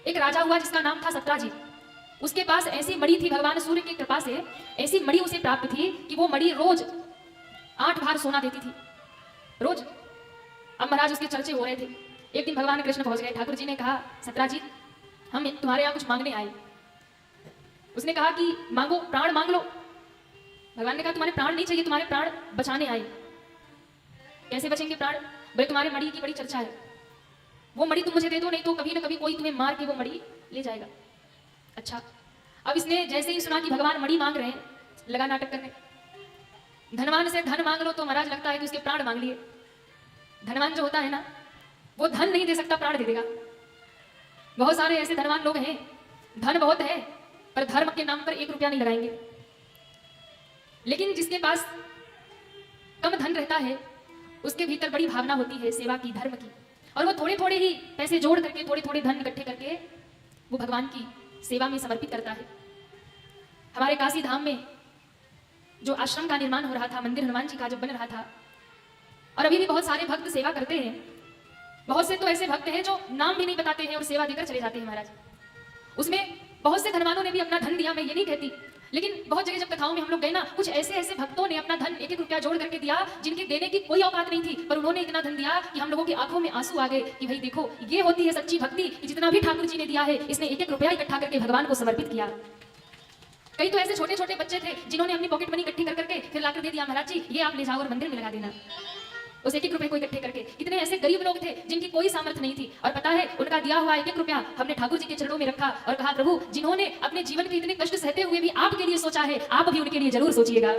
एक राजा हुआ जिसका नाम था सत्राजित। उसके पास ऐसी मणि थी, भगवान सूर्य की कृपा से ऐसी मणि उसे प्राप्त थी कि वो मणि रोज 8 भार सोना देती थी, रोज। अब महाराज उसके चर्चे हो रहे थे। एक दिन भगवान कृष्ण पहुंच गए। ठाकुर जी ने कहा, सत्राजित हम तुम्हारे यहाँ कुछ मांगने आए। उसने कहा कि मांगो, प्राण मांग लो। भगवान ने कहा तुम्हारे प्राण नहीं चाहिए, तुम्हारे प्राण बचाने आए। कैसे बचेंगे प्राण? भाई तुम्हारे मणि की बड़ी चर्चा है, वो मणि तुम मुझे दे दो, नहीं तो कभी ना कभी कोई तुम्हें मार के वो मणि ले जाएगा। अच्छा, अब इसने जैसे ही सुना कि भगवान मणि मांग रहे हैं, लगा नाटक करने। धनवान से धन मांग लो तो महाराज लगता है कि उसके प्राण मांग लिए। धनवान जो होता है ना, वो धन नहीं दे सकता, प्राण दे देगा। बहुत सारे ऐसे धनवान लोग हैं, धन बहुत है पर धर्म के नाम पर 1 रुपया नहीं लगाएंगे। लेकिन जिसके पास कम धन रहता है, उसके भीतर बड़ी भावना होती है सेवा की, धर्म की, और वो थोड़े थोड़े ही पैसे जोड़ करके, थोड़े थोड़े धन इकट्ठे करके वो भगवान की सेवा में समर्पित करता है। हमारे काशी धाम में जो आश्रम का निर्माण हो रहा था, मंदिर हनुमान जी का जब बन रहा था, और अभी भी बहुत सारे भक्त सेवा करते हैं। बहुत से तो ऐसे भक्त हैं जो नाम भी नहीं बताते हैं और सेवा देकर चले जाते हैं महाराज। उसमें बहुत से धनवानों ने भी अपना धन दिया, मैं ये नहीं कहती, लेकिन बहुत जगह जब कथाओं में हम लोग गए ना, कुछ ऐसे ऐसे भक्तों ने अपना धन 1-1 रुपया जोड़ करके दिया, जिनके देने की कोई औकात नहीं थी, पर उन्होंने इतना धन दिया कि हम लोगों की आंखों में आंसू आ गए कि भाई देखो, ये होती है सच्ची भक्ति कि जितना भी ठाकुर जी ने दिया है, इसने 1-1 रुपया इकट्ठा करके भगवान को समर्पित किया। कई तो ऐसे छोटे छोटे बच्चे थे जिन्होंने अपनी पॉकेट मनी इकट्ठी कर करके फिर लाकर दे दिया, महाराज जी ये आप ले जाओ और मंदिर में लगा देना, उस 1-1 रुपए को इकट्ठे करके। कितने ऐसे गरीब लोग थे जिनकी कोई सामर्थ्य नहीं थी, और पता है उनका दिया हुआ 1-1 रुपया हमने ठाकुर जी के चरणों में रखा और कहा, प्रभु जिन्होंने अपने जीवन के इतने कष्ट सहते हुए भी आपके लिए सोचा है, आप भी उनके लिए जरूर सोचिएगा,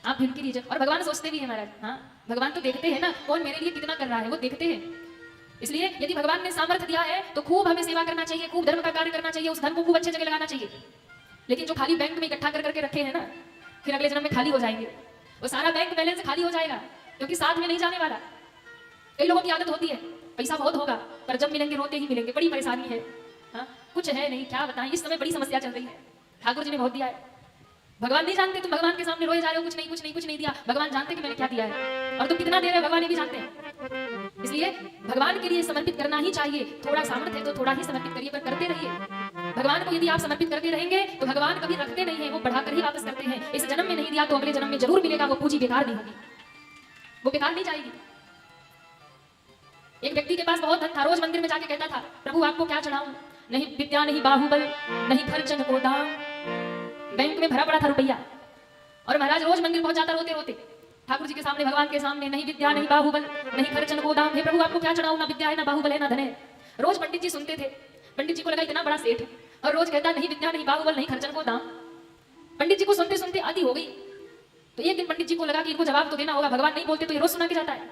आप भी उनके लिए और भगवान सोचते भी है महाराज। हाँ, भगवान तो देखते हैं ना कौन मेरे लिए कितना कर रहा है, वो देखते हैं। इसलिए यदि भगवान ने सामर्थ्य दिया है तो खूब हमें सेवा करना चाहिए, खूब धर्म का कार्य करना चाहिए, उस धन को खूब अच्छे जगह लगाना चाहिए। लेकिन जो खाली बैंक में इकट्ठा कर करके रखे हैं ना, फिर अगले जन्म में खाली हो जाएंगे, वो सारा बैंक बैलेंस खाली हो जाएगा, क्योंकि साथ में नहीं जाने वाला। कई लोगों की आदत होती है, पैसा बहुत होगा पर जब मिलेंगे रोते ही मिलेंगे, बड़ी परेशानी है। हाँ, कुछ है नहीं, क्या बताएं, इस समय बड़ी समस्या चल रही है। ठाकुर जी ने बहुत दिया है, भगवान नहीं जानते, तुम भगवान के सामने रोए जा रहे हो, कुछ नहीं कुछ नहीं कुछ नहीं दिया। भगवान जानते कि मैंने क्या दिया है, और तुम कितना दे रहे हो भगवान ये भी जानते हैं। इसलिए भगवान के लिए समर्पित करना ही चाहिए। थोड़ा सामर्थ्य है तो थोड़ा ही समर्पित करिए, पर करते रहिए। भगवान को यदि आप समर्पित करते रहेंगे तो भगवान कभी रखते नहीं है, वो बढ़ाकर ही वापस करते हैं। इस जन्म में नहीं दिया तो अगले जन्म में जरूर मिलेगा, वो पूंजी बेकार नहीं होगी, वो बेकार नहीं जाएगी। एक व्यक्ति के पास बहुत धन था, रोज मंदिर में जाके कहता था, प्रभु आपको क्या चढ़ाऊं, नहीं विद्या नहीं बाहुबल नहीं खर्चन को दाम। बैंक में भरा पड़ा था रुपया, और महाराज रोज मंदिर पहुंच जाता रोते रोते ठाकुर जी के सामने, भगवान के सामने, नहीं विद्या नहीं बाहुबल नहीं खर्चन को दाम। हे प्रभु आपको क्या चढ़ाऊं, ना विद्या है ना बाहुबल है ना धन है। रोज पंडित जी सुनते थे, पंडित जी को लगा इतना बड़ा सेठ है और रोज कहता नहीं विद्या नहीं बाहुबल नहीं खर्चन को दाम। पंडित जी को सुनते सुनते आदि हो गई। तो एक दिन पंडित जी को लगा कि इनको जवाब तो देना होगा, भगवान नहीं बोलते तो ये रोज सुना के जाता है।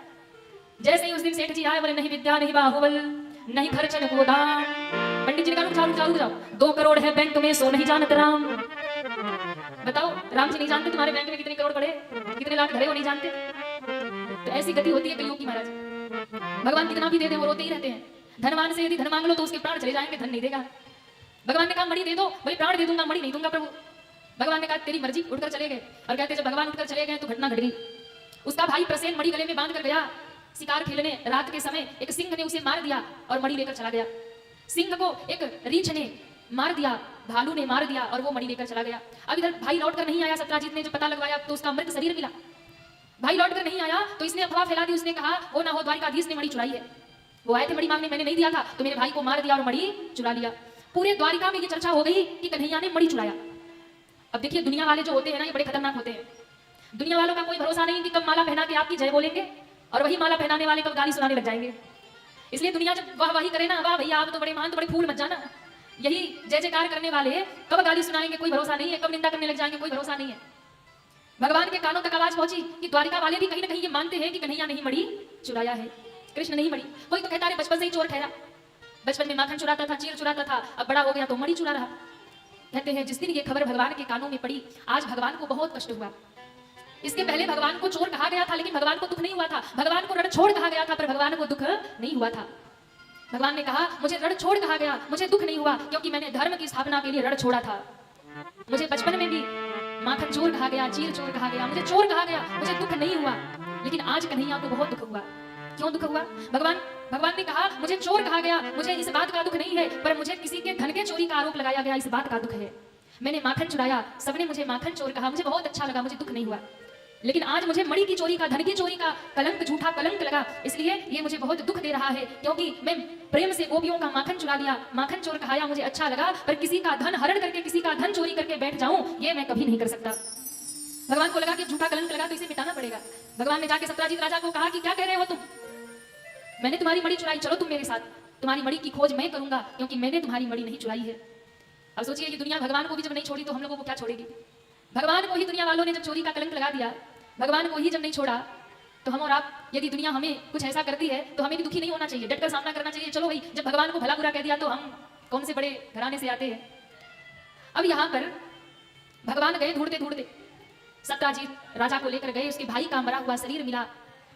जैसे ही उस दिन सेठ जी आए, बोले नहीं विद्या नहीं बाहुबल नहीं खर्चन को दाम। पंडित जी ने कहा रुक जाओ, 2 करोड़ है बैंक में सो नहीं जानत राम। बताओ, राम जी नहीं जानते तुम्हारे बैंक में कितने करोड़ पड़े, कितने लाख धरे हो नहीं जानते। तो ऐसी गति होती है कईयों की महाराज। भगवान कितना भी दे दे वो रोते ही रहते हैं। धनवान से यदि धन मांग लो तो उसके प्राण चले जाएंगे, धन नहीं देगा। भगवान ने कहा मणि दे दो, भाई प्राण दे दूंगा, मणि नहीं दूंगा प्रभु। भगवान ने कहा तेरी मर्जी, उठकर चले गए। और कहते जब भगवान उठकर चले गए तो घटना घट गई। उसका भाई प्रसेन मणि गले में बांध कर गया शिकार खेलने। रात के समय एक सिंह ने उसे मार दिया और मणि लेकर चला गया। सिंह को एक रीछ ने मार दिया, भालू ने मार दिया और वो मणि लेकर चला गया। अब इधर भाई लौटकर नहीं आया। सत्राजित ने जब पता लगवाया तो उसका मृत शरीर मिला। भाई लौटकर नहीं आया तो इसने अफवाह फैला दी। उसने कहा वो ना हो द्वारिकाधीश ने मणि चुराई है, वो आए थे मणि मांगने, मैंने नहीं दिया था तो मेरे भाई को मार दिया और मणि चुरा लिया। पूरे द्वारिका में ये चर्चा हो गई कि कन्हैया ने मणि चुराया। अब देखिए दुनिया वाले जो होते हैं ना, ये बड़े खतरनाक होते हैं। दुनिया वालों का कोई भरोसा नहीं कि कब माला पहना के आपकी जय बोलेंगे और वही माला पहनाने वाले कब गाली सुनाने लग जाएंगे। इसलिए दुनिया जब वाह वाही करे ना, वाह भैया आप तो बड़े मान, तो बड़े फूल मत जाना, यही जय जयकार करने वाले कब गाली सुनाएंगे कोई भरोसा नहीं है, कब निंदा करने लग जाएंगे कोई भरोसा नहीं है। भगवान के कानों तक आवाज पहुंची कि द्वारिका वाले भी कहीं ना कहीं ये मानते हैं कि कन्हैया नहीं मणि चुराया है, कृष्ण नहीं मणि। कोई तो कहता है बचपन से ही चोर ठहरा, बचपन में माखन चुराता था, चीर चुराता था, अब बड़ा हो गया तो मणि चुरा रहा। कहते हैं जिस दिन ये खबर भगवान के कानों में पड़ी, आज भगवान को बहुत कष्ट हुआ। इसके पहले भगवान को चोर कहा गया था लेकिन भगवान को दुख नहीं हुआ था। भगवान को रणछोड़ कहा गया था पर भगवान को दुख नहीं हुआ था। भगवान ने कहा मुझे रणछोड़ कहा गया, मुझे दुख नहीं हुआ क्योंकि मैंने धर्म की स्थापना के लिए रण छोड़ा था। मुझे बचपन में भी माखन चोर कहा गया, चीर चोर कहा गया, मुझे चोर कहा गया, मुझे दुख नहीं हुआ, लेकिन आज कन्हैया को बहुत दुख हुआ। क्यों दुख हुआ? भगवान भगवान ने कहा मुझे चोर कहा गया, मुझे इस बात का दुख नहीं है, पर मुझे किसी के धन के चोरी का आरोप लगाया गया, इस बात का दुख है। मैंने माखन चुराया, सबने मुझे माखन चोर कहा, मुझे बहुत अच्छा लगा, मुझे दुख नहीं हुआ। लेकिन आज मुझे मणि की चोरी का, धन की चोरी का कलंक, झूठा कलंक लगा, इसलिए ये मुझे बहुत दुख दे रहा है, क्योंकि मैं प्रेम से गोपियों का माखन चुरा लिया, माखन चोर कहाया, मुझे अच्छा लगा, पर किसी का धन हरण करके, किसी का धन चोरी करके बैठ जाऊं, ये मैं कभी नहीं कर सकता। भगवान को लगा कि झूठा कलंक लगा तो इसे मिटाना पड़ेगा। भगवान ने जाके सत्राजित राजा को कहा कि क्या कह रहे हो तुम? मैंने तुम्हारी मणि चुराई, चलो तुम मेरे साथ, तुम्हारी मणि की खोज मैं करूंगा, क्योंकि मैंने तुम्हारी मणि नहीं चुराई है। अब सोचिए कि दुनिया भगवान को भी जब नहीं छोड़ी तो हम लोगों को क्या छोड़ेगी? भगवान को ही दुनिया वालों ने जब चोरी का कलंक लगा दिया, भगवान को ही जब नहीं छोड़ा, तो हम और आप, यदि दुनिया हमें कुछ ऐसा करती है तो हमें भी दुखी नहीं होना चाहिए, डटकर सामना करना चाहिए। चलो भाई, जब भगवान को भला बुरा कह दिया तो हम कौन से बड़े घराने से आते हैं। अब यहाँ पर भगवान गए ढूंढते ढूंढते, सत्राजित राजा को लेकर गए, उसके भाई का मरा हुआ शरीर मिला,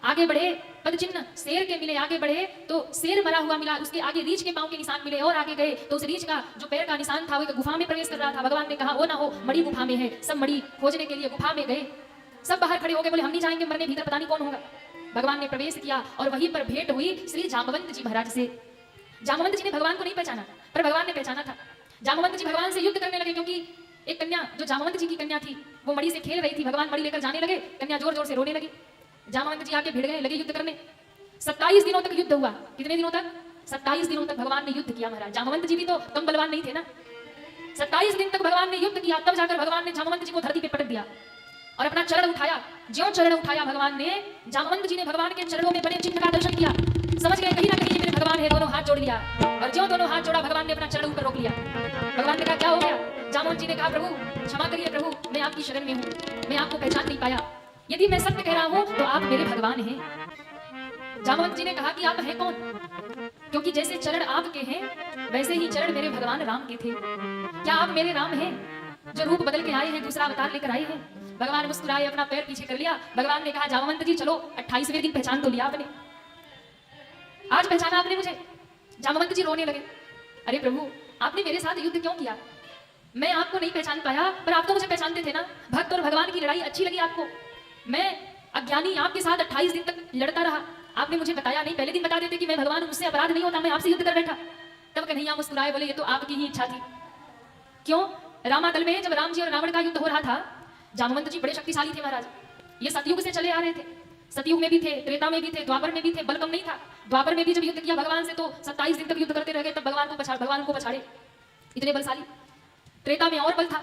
आगे बढ़े, पद चिन्ह शेर के मिले, आगे बढ़े तो शेर मरा हुआ मिला, उसके आगे रीछ के पांव के निशान मिले, और आगे गए तो उस रीछ का जो पैर का निशान था वो एक गुफा में प्रवेश कर रहा था। भगवान ने कहा वो ना हो, मणि गुफा में है। सब मणि खोजने के लिए गुफा में गए, सब बाहर खड़े हो गए, बोले हम नहीं जाएंगे मरने, भीतर पता नहीं कौन होगा। भगवान ने प्रवेश किया और वहीं पर भेंट हुई श्री जामवंत जी महाराज से। जामवंत जी ने भगवान को नहीं पहचाना, पर भगवान ने पहचाना था। जामवंत जी भगवान से युद्ध करने लगे, क्योंकि एक कन्या जो जामवंत जी की कन्या थी वो मणि से खेल रही थी। भगवान मणि लेकर जाने लगे, कन्या जोर जोर से रोने लगी। जामवंत जी आके भिड़ गए, लगे युद्ध करने। 27 दिनों तक युद्ध हुआ। कितने दिनों तक? 27 दिनों तक भगवान ने युद्ध किया महाराज। जामवंत जी भी तो कम बलवान नहीं थे ना। 27 दिन तक भगवान ने युद्ध किया, तब जाकर भगवान ने जामवंत जी को धरती पे पटक दिया और अपना चरण उठाया। ज्यों चरण उठाया भगवान ने, जामवंत जी ने भगवान के चरणों में बने चिन्ह का दर्शन किया, समझ गए कहीं ना कहीं मेरे भगवान है। दोनों हाथ जोड़ लिया और ज्यों दोनों हाथ जोड़ा, भगवान ने अपना चरण ऊपर रोक लिया। भगवान ने कहा क्या हो गया? जामवंत जी ने कहा प्रभु क्षमा करिए प्रभु, मैं आपकी शरण में हूँ, मैं आपको पहचान नहीं पाया। यदि मैं सत्य कह रहा हूं तो आप मेरे भगवान हैं। जामवंत जी ने कहा कि आप हैं कौन? क्योंकि जैसे चरण आपके हैं वैसे ही चरण मेरे भगवान राम के थे। क्या आप मेरे राम हैं जो रूप बदल के आए हैं, दूसरा अवतार लेकर आए हैं? भगवान मुस्कुराए, अपना पैर पीछे कर लिया। भगवान ने कहा जामवंत जी चलो, 28वें दिन पहचान तो लिया आपने, आज पहचाना आपने मुझे। जामवंत जी रोने लगे, अरे प्रभु आपने मेरे साथ युद्ध क्यों किया? मैं आपको नहीं पहचान पाया, पर आप तो मुझे पहचानते थे ना। भक्त और भगवान की लड़ाई अच्छी लगी आपको। मैं अज्ञानी आपके साथ 28 दिन तक लड़ता रहा, आपने मुझे बताया नहीं, पहले दिन बता देते कि मैं भगवान हूं, मुझसे अपराध नहीं होता, मैं आपसे युद्ध कर बैठा। तब कन्हैया मुस्कुराए, बोले ये तो आपकी ही इच्छा थी। क्यों? रामातल में जब राम जी और रावण का युद्ध हो रहा था, जामवंत जी बड़े शक्तिशाली थे महाराज। ये सतयुग से चले आ रहे थे, सतयुग में भी थे, त्रेता में भी थे, द्वापर में भी थे, बल कम नहीं था। द्वापर में भी जब युद्ध किया भगवान से तो 27 दिन तक युद्ध करते रह गए, तब भगवान को पछाड़े, इतने बलशाली। त्रेता में और बल था,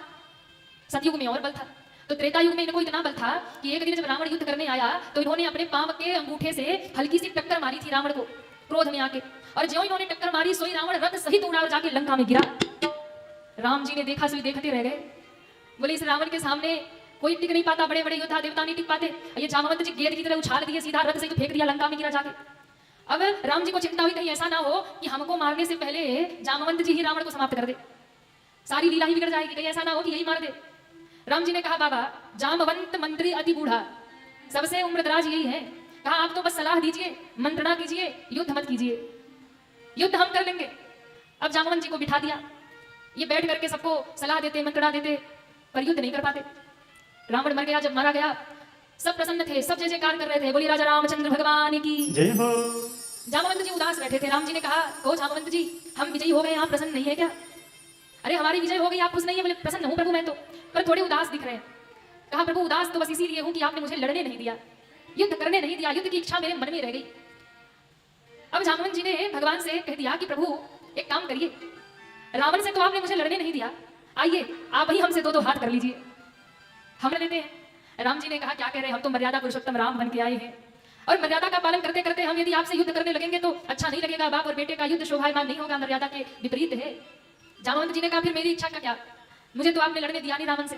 सतयुग में और बल था। तो त्रेता युग में इनको इतना बल था कि एक दिन जब रावण युद्ध करने आया तो इन्होंने अपने पांव के अंगूठे से हल्की सी टक्कर मारी थी रावण को, क्रोध में आके, और ज्यों इन्होंने टक्कर मारी सोई रावण रथ सहित उड़ा और जाके लंका में गिरा। राम जी ने देखा, सोई देखते रह गए, बोले इस रावण के सामने कोई टिक नहीं पाता, बड़े बड़े योद्धा देवता नहीं टिक पाते। ये जामवंत जी गेंद की तरह उछाल दिए, सीधा रथ से फेंक दिया, लंका में गिरा जाके। अब राम जी को चिंता हुई कहीं ऐसा ना हो कि हमको मारने से पहले जामवंत जी ही रावण को समाप्त कर दे, सारी लीला ही बिगड़ जाएगी, कहीं ऐसा ना हो कि यही मार दे। राम जी ने कहा बाबा जामवंत मंत्री अति बूढ़ा, सबसे उम्र दराज यही है, कहा आप तो बस सलाह दीजिए, मंत्रणा कीजिए, युद्ध मत कीजिए, युद्ध हम कर लेंगे। अब जामवंत जी को बिठा दिया, ये बैठ करके सबको सलाह देते, मंत्रणा देते, पर युद्ध नहीं कर पाते। रावण मर गया, जब मारा गया सब प्रसन्न थे, सब जय जयकार कर रहे थे, बोली राजा रामचंद्र भगवान की जय हो। जामवंत जी उदास बैठे थे। राम जी ने कहा ओ जामवंत जी हम विजयी हो गए, आप प्रसन्न नहीं है क्या? अरे हमारी विजय हो गई, आप खुश नहीं है? बोले प्रसन्न हूं प्रभु मैं तो, पर थोड़े उदास दिख रहे हैं। कहा प्रभु उदास तो बस इसीलिए हूं कि आपने मुझे लड़ने नहीं दिया, युद्ध करने नहीं दिया, युद्ध की इच्छा मेरे मन में रह गई। अब जामवंत जी ने भगवान से कह दिया कि प्रभु एक काम करिए, रावण से तो आपने मुझे लड़ने नहीं दिया, आइए आप ही हमसे दो हाथ कर लीजिए, हम लड़ लेते हैं। राम जी ने कहा क्या कह रहे हैं, हम तो मर्यादा पुरुषोत्तम राम बन के आए हैं, और मर्यादा का पालन करते करते हम यदि आपसे युद्ध करने लगेंगे तो अच्छा नहीं लगेगा, बाप और बेटे का युद्ध शोभायमान नहीं होगा, मर्यादा के विपरीत है। जामवंत जी ने कहा फिर मेरी इच्छा का क्या, मुझे तो आपने लड़ने दिया नहीं रावण से।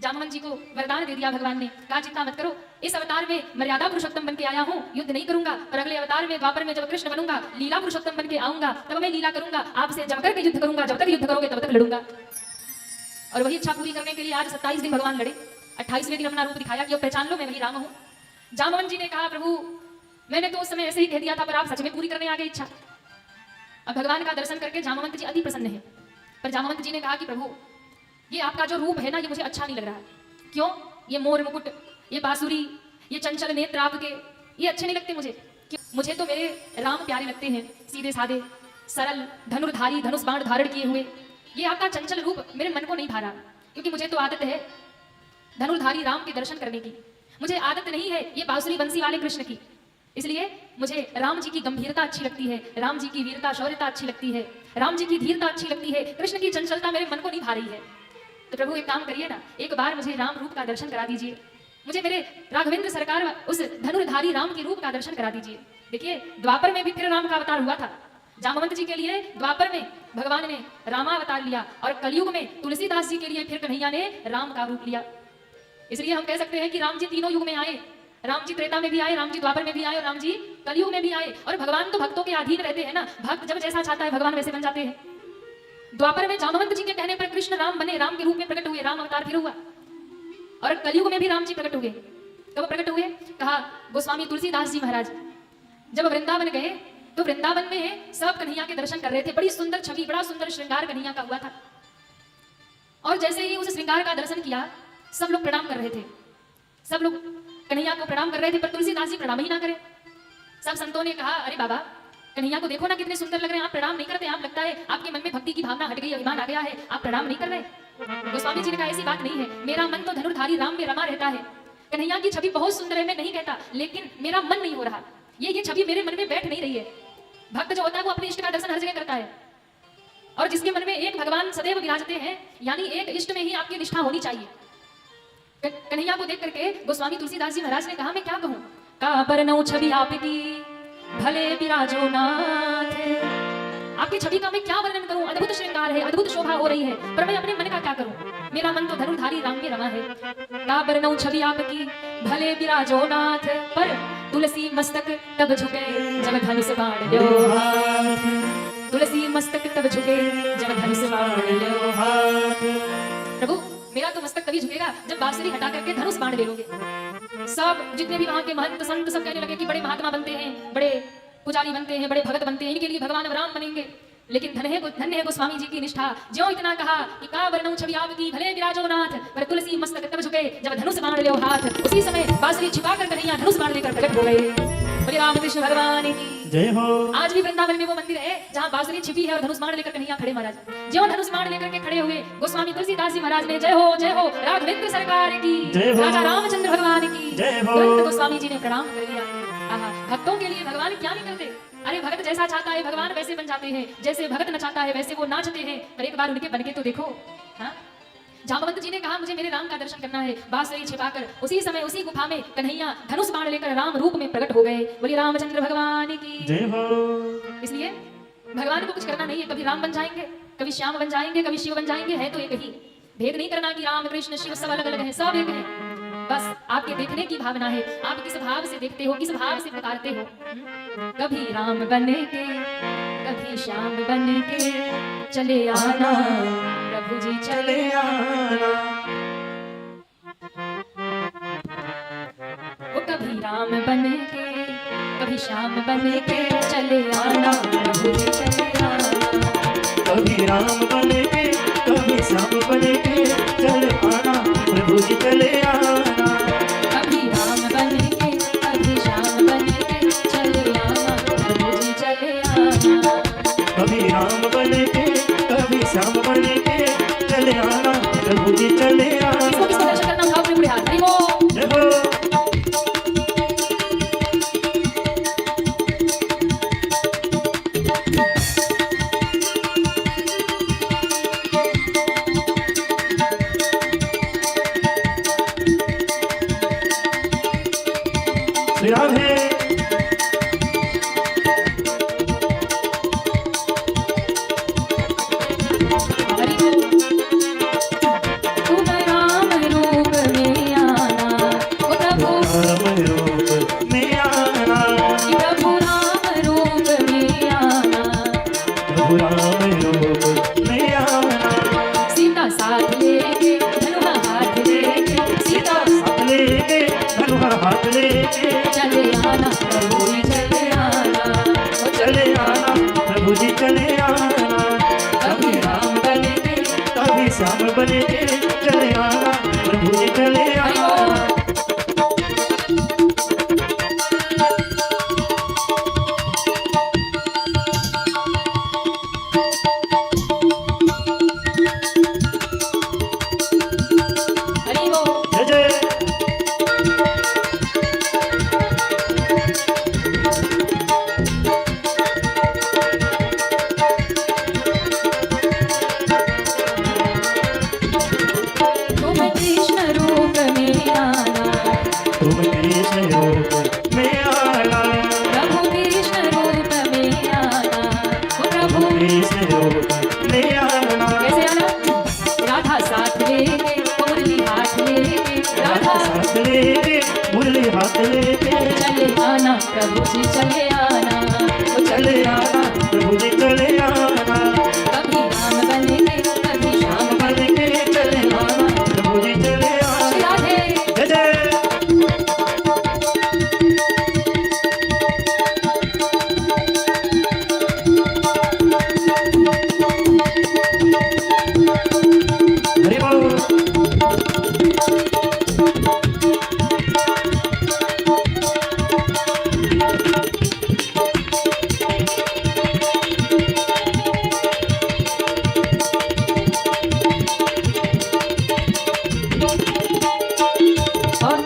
जामवंत जी को वरदान दे दिया भगवान ने, कहा चिंता मत करो, इस अवतार में मर्यादा पुरुषोत्तम बन के आया हूँ, युद्ध नहीं करूंगा, पर अगले अवतार में द्वापर में जब कृष्ण बनूंगा, लीला पुरुषोत्तम बन के आऊंगा, तब मैं लीला करूंगा, आपसे जम करके युद्ध करूंगा, जब तक युद्ध करोगे तब तक लड़ूंगा। और वही इच्छा पूरी करने के लिए आज 27 दिन भगवान लड़े, 28वें दिन अपना रूप दिखाया कि अब पहचान लो मैं वही राम हूँ। जामवंत जी ने कहा प्रभु मैंने तो उस समय ऐसे ही कह दिया था, पर आप सच में पूरी करने आ गए इच्छा। अब भगवान का दर्शन करके जामवंत जी अति प्रसन्न है, पर जामवंत जी ने कहा कि प्रभु ये आपका जो रूप है ना, ये मुझे अच्छा नहीं लग रहा है। क्यों? ये मोर मुकुट, ये बांसुरी, ये चंचल नेत्र आपके, ये अच्छे नहीं लगते मुझे। कि मुझे तो मेरे राम प्यारे लगते हैं, सीधे साधे, सरल, धनुर्धारी, धनुष बाण धारण किए हुए। ये आपका चंचल रूप मेरे मन को नहीं भा रहा, क्योंकि मुझे तो आदत है धनुर्धारी राम के दर्शन करने की। मुझे आदत नहीं है ये बांसुरी बंसी वाले कृष्ण की। इसलिए मुझे राम जी की गंभीरता अच्छी लगती है, राम जी की वीरता शौर्यता अच्छी लगती है, राम जी की धीरता अच्छी लगती है। कृष्ण की चंचलता मेरे मन को नहीं भा रही है। तो प्रभु एक काम करिए ना, एक बार मुझे राम रूप का दर्शन करा दीजिए, मुझे मेरे राघवेंद्र सरकार उस धनुर्धारी राम के रूप का दर्शन करा दीजिए। देखिए द्वापर में भी फिर राम का अवतार हुआ था। जामवंत जी के लिए द्वापर में भगवान ने रामावतार लिया, और कलयुग में तुलसीदास जी के लिए फिर कन्हैया ने राम का रूप लिया। इसलिए हम कह सकते हैं कि राम जी तीनों युग में आए। राम जी त्रेता में भी आए, राम जी द्वापर में भी आए, और राम जी कलयुग में भी आए। और भगवान तो भक्तों के अधीन रहते हैं ना, भक्त जब जैसा चाहता है भगवान वैसे बन जाते हैं। द्वापर में जामवंत जी के कहने पर कृष्ण राम बने, राम के रूप में प्रकट हुए, राम अवतार फिर हुआ। और कलयुग में भी राम जी प्रकट हुए। कब प्रकट हुए? कहा गोस्वामी तुलसीदास जी महाराज जब वृंदावन गए तो वृंदावन में सब कन्हैया के दर्शन कर रहे थे। बड़ी सुंदर छवि, बड़ा सुंदर श्रृंगार कन्हैया का हुआ था। और जैसे ही उस श्रृंगार का दर्शन किया, सब लोग प्रणाम कर रहे थे, सब लोग कन्हैया को प्रणाम कर रहे थे, पर तुलसीदास जी प्रणाम ही ना करें। सब संतों ने कहा अरे बाबा कन्हैया को देखो ना कितने सुंदर लग रहे हैं, आप प्रणाम नहीं करते, आप लगता है आपके मन में भक्ति की भावना हट गई, अभिमान आ गया है, आप प्रणाम नहीं कर रहे। गोस्वामी जी ने कहा ऐसी बात नहीं है, मेरा मन तो धनुर्धारी राम में रमा रहता है। कन्हैया की छवि बहुत सुंदर है, मैं नहीं कहता, लेकिन मेरा मन नहीं हो रहा, ये छवि मेरे मन में बैठ नहीं रही है। भक्त जो होता है वो अपने इष्ट का दर्शन हर जगह करता है, और जिसके मन में एक भगवान सदैव विराजते हैं, यानी एक इष्ट में ही आपकी निष्ठा होनी चाहिए। कन्हैया को देख करके गोस्वामी तुलसीदास जी महाराज ने कहा मैं क्या कहूं, का बरनऊ छवि आपकी भले विराजो नाथ। आपकी छवि का मैं क्या वर्णन करूं, अद्भुत श्रृंगार है, अद्भुत शोभा हो रही है, पर मैं अपने मन का क्या करूं, मेरा मन तो धनुर्धारी राम में रमा है। का बरनऊ छवि आपकी भले विराजो नाथ, पर तुलसी मस्तक तब झुके जब धनुष बाण लो हाथ। तुलसी मस्तक तब झुके जब धनुष बाण लो हाथ। प्रभु मेरा तो मस्तक तभी झुकेगा जब बांसुरी हटा करके धनुष बाण ले लोगे। सब जितने भी वहां के महंत संत सब कहने लगे कि बड़े महात्मा बनते हैं, बड़े पुजारी बनते हैं, बड़े भगत बनते हैं, इनके लिए भगवान राम बनेंगे। लेकिन धन्य है गोस्वामी जी की निष्ठा, जो इतना कहा कि का वर्णऊ छवि आपकी भले विराजो नाथ, पर तुलसी मस्तक तब झुके जब धनुष बाण लो हाथ। उसी समय बांसुरी छिपाकर कन्हैया धनुष बाण लेकर प्रकट हो गए। बोले रामकृष्ण भगवान की जय हो। आज भी वृंदावन में वो मंदिर है जहाँ बांसुरी छिपी है और धनुष बाण लेकर कन्हैया खड़े महाराज। जो धनुष बाण लेकर के खड़े हुए गोस्वामी तुलसीदास जी महाराज ने जय हो राघवेंद्र सरकार की, राजा रामचंद्र भगवान की जय हो। गोस्वामी जी ने प्रणाम कर लिया। भक्तों के लिए भगवान क्या नहीं करते। अरे भगत जैसा चाहता है भगवान वैसे बन जाते हैं, जैसे भगत नचाता है वैसे वो नाचते हैं। पर एक बार उनके बनके तो देखो। हाँ जामवंत जी ने कहा मुझे मेरे राम का दर्शन करना है, बांसुरी छिपाकर उसी समय उसी गुफा में कन्हैया धनुष बाण लेकर राम रूप में प्रकट हो गए। बोलिए रामचंद्र भगवान की जय हो। इसलिए भगवान को कुछ करना नहीं है, कभी राम बन जाएंगे, कभी श्याम बन जाएंगे, कभी शिव बन जाएंगे, है तो एक ही। भेद नहीं करना कि राम कृष्ण शिव सब अलग अलग है, सब एक है। बस आपके देखने की भावना है, आप किस भाव से देखते हो, किस भाव से पुकारते हो। कभी राम बने के कभी श्याम बने के चले आना प्रभु जी चले आना। वो कभी राम बने के कभी श्याम बने के चले आना प्रभु जी चले आना। कभी राम बने के कभी श्याम बने के चले आना प्रभु जी चले आना। कभी राम बने के कभी श्याम बने के चले आना प्रभु जी चले आना। कभी राम बने के कभी श्याम बने के चले आना प्रभु जी चले आना। इसको किसको दर्शन करना भाव में बुढ़े हाथ हरि बोल जय हो। श्री राधे। हाथ लेके चले आना प्रभु जी चले आना। चले आना प्रभु जी चले आना। कभी राम बने के कभी श्याम बने के चले आना प्रभु जी चले आना। ले आना। कैसे आना? राधा साथ लेके मुरली हाथ लेके, राधा साथ लेके मुरली हाथ लेके चले आना प्रभु जी चले आना, ओ चले आना प्रभु जी चले आना। कभी राम बनेंगे कभी श्याम बन के चले आना प्रभु जी चले आना। राधे। जय जय हरि बोल। और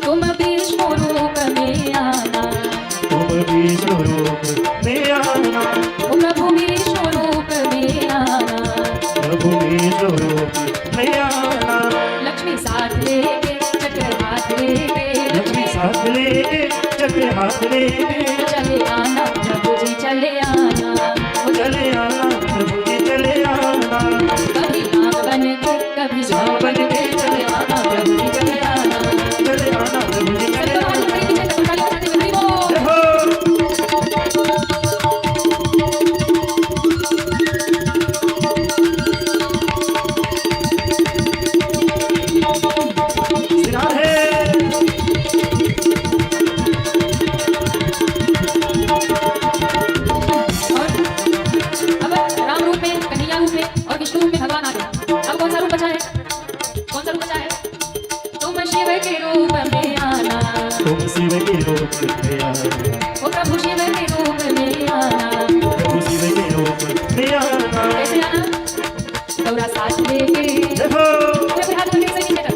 तुम विष्णु रूप में आना, तुम विष्णु रूप में आना। ओ प्रभु विष्णु रूप में आना, प्रभु विष्णु रूप में आना। लक्ष्मी साथ लेके चक्र हाथ लेके, लक्ष्मी साथ लेके चक्र हाथ लेके चले आना प्रभु जी चले आना, ओ चले आना प्रभु जी चले आना। कभी राम बन के कभी श्याम बन के चले आना प्रभु जी चले आना। चले आना प्रभु जी चले आना। हरि बोल। जय हो। श्री राधे। और अब राम रूप में कन्हैया रूप में और विष्णु रूप में भगवान आ गए। अब कौन सा रूप बचा है? कौन सा रूप बचा है? तुम शिव के रूप में आना, तुम शिव के रूप में आना। ओ प्रभु शिव के रूप में आना, प्रभु शिव के रूप में आना। कैसे आना? गौरा साथ लेके, जय हो। अपने हाथ में सही बेटा,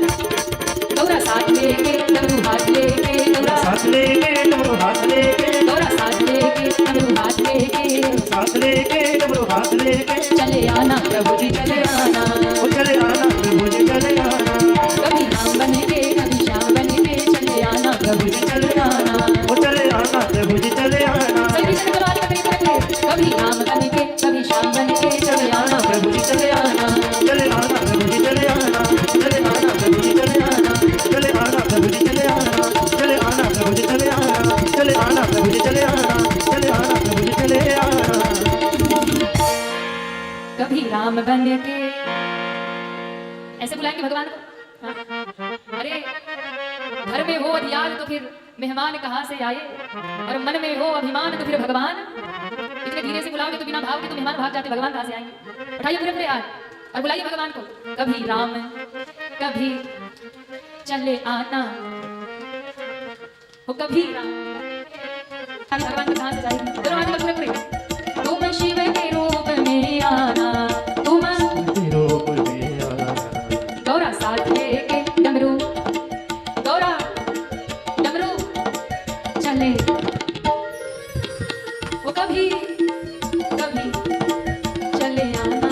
गौरा साथ लेके डमरू हाथ लेके, गौरा साथ लेके डमरू हाथ लेके गौरा साथ लेके डमरू हाथ लेके, साथ लेके डमरू हाथ लेके चले आना प्रभु जी चले आना। ओ चले आना प्रभु जी चले आना। कभी राम बनेंगे कभी श्याम बनेंगे, चले आना प्रभु जी चले आना। ओ चले आना प्रभु जी चले आना। कभी राम बनेंगे कभी श्याम बनेंगे, चले आना प्रभु जी चले आना। चले आना प्रभु जी चले आना। चले आना प्रभु जी चले आना। चले आना प्रभु जी चले आना। चले आना प्रभु जी चले आना। चले आना प्रभु जी चले आना। चले आना प्रभु जी चले आना। कभी राम बनेंगे, ऐसे बुलाएंगे भगवान को। हाँ। अरे घर में हो अधियाल तो फिर मेहमान कहाँ से आए, और मन में हो अभिमान तो फिर भगवान। इतने धीरे से बुलाओगे तो बिना भाव के तो मेहमान भाग जाते, भगवान कहाँ से आएंगे? उठाइए पूरे पूरे हाथ और बुलाइए भगवान को। कभी राम कभी चले आना, हो कभी राम। भगवान को कहाँ से जाएंगे? दोनों हाथ पूरे पूरे। तुम शिव के रूप में आना, तुम रूप में आना। गौरा साथ लेके डमरू, गौरा डमरू चले, वो कभी कभी चले आना।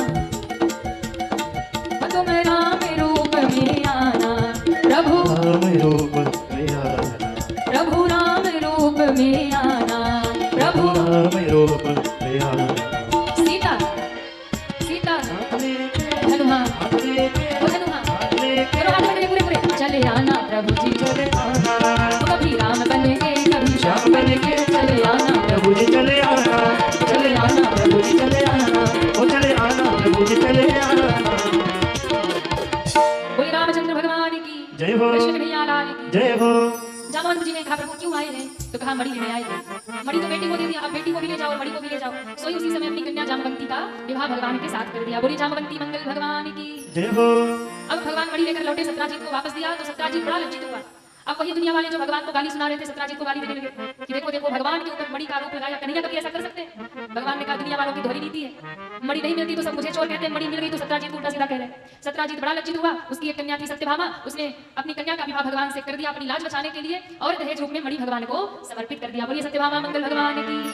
तुम राम रूप में आना, प्रभु राम रूप में आना। प्रभु राम रूप में आना, प्रभु राम रूप में आना। सीता सीता हनुमान, वो हनुमान करो हाथ में पूरे पूरे। चले आना प्रभु जी चले आना, तो कभी राम बनेंगे कभी श्याम बनेंगे, चले आना प्रभु जी चले आना। चले आना प्रभु जी चले आना। ओ चले आना प्रभु जी चले आना। बोले रामचंद्र भगवान की जय हो। कृष्ण कन्हैया लाल की। जय हो। जामवंत जी ने कहा प्रभु क्यों आए हैं? तो कहा मणि लेने आए हैं। मणि तो बेटी को दे दिया, अब बेटी को भी ले जाओ और मणि को भी ले जाओ। सोई उसी समय अपनी कन्या जामवंती का विवाह भगवान के साथ कर दिया। बोली जामवंती मंगल भगवान की। जय हो। अब भगवान मणि लेकर लौटे, सत्राजीत को वापस दिया तो सत्राजीत बड़ा लज्जित हुआ। अब वही दुनिया वाले जो भगवान को गाली सुना रहे थे, सत्राजीत को गाली देने लगे कि देखो देखो भगवान के ऊपर मणि का आरोप लगाया, कन्हैया कभी ऐसा कर सकते हैं? भगवान ने कहा दुनिया वालों की दोहरी नीति है, मणि नहीं मिलती तो सब मुझे चोर कहते हैं, मणि मिल गई तो सत्राजीत उल्टा सीधा कह रहे हैं। सत्राजीत बड़ा लज्जित हुआ। उसकी एक कन्या थी सत्यभामा, उसने अपनी कन्या का विवाह भगवान से कर दिया अपनी लाज बचाने के लिए, और दहेज रूप में मणि भगवान को समर्पित कर दिया। बोलिए सत्यभामा मंगल भगवान की।